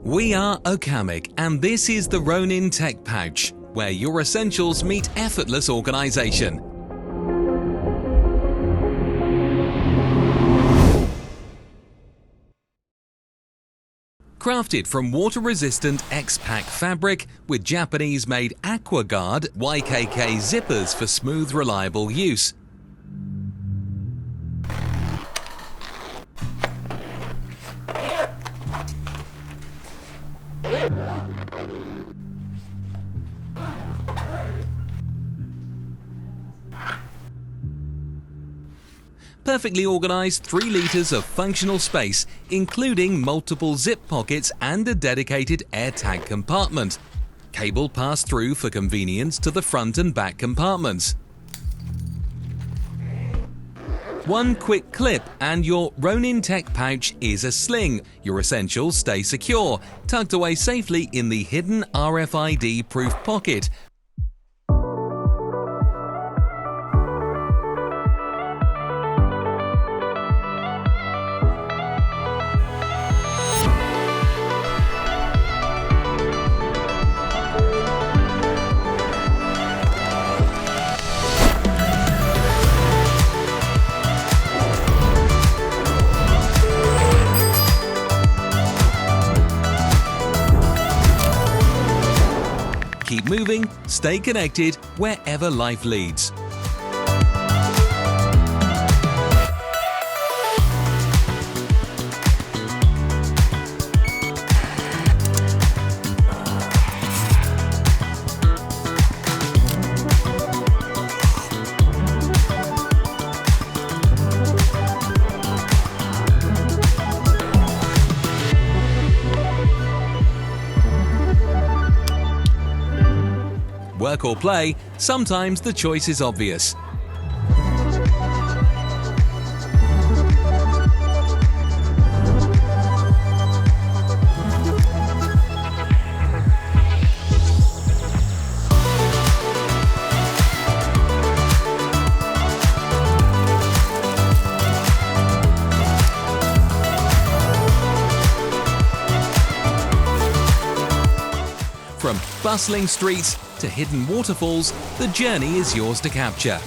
We are Okamic, and this is the Ronin Tech Pouch, where your essentials meet effortless organization. Crafted from water-resistant X-Pack fabric with Japanese-made AquaGuard YKK zippers for smooth, reliable use. Perfectly organized 3 liters of functional space, including multiple zip pockets and a dedicated airtag compartment. Cable pass-through for convenience to the front and back compartments. One quick clip and your Ronin Tech Pouch is a sling. Your essentials stay secure, tucked away safely in the hidden RFID-proof pocket. Keep moving, stay connected wherever life leads. Work or play, sometimes the choice is obvious. From bustling streets to hidden waterfalls, the journey is yours to capture.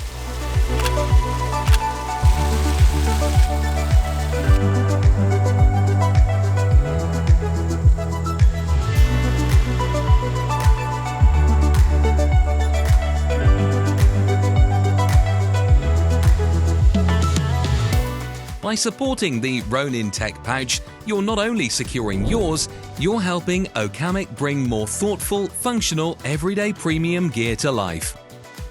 By supporting the Ronin Tech Pouch, you're not only securing yours, you're helping Okamic bring more thoughtful, functional, everyday premium gear to life.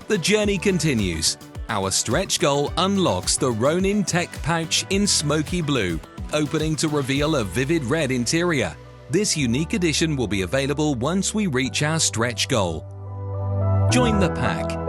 The journey continues. Our stretch goal unlocks the Ronin Tech Pouch in smoky blue, opening to reveal a vivid red interior. This unique edition will be available once we reach our stretch goal. Join the pack.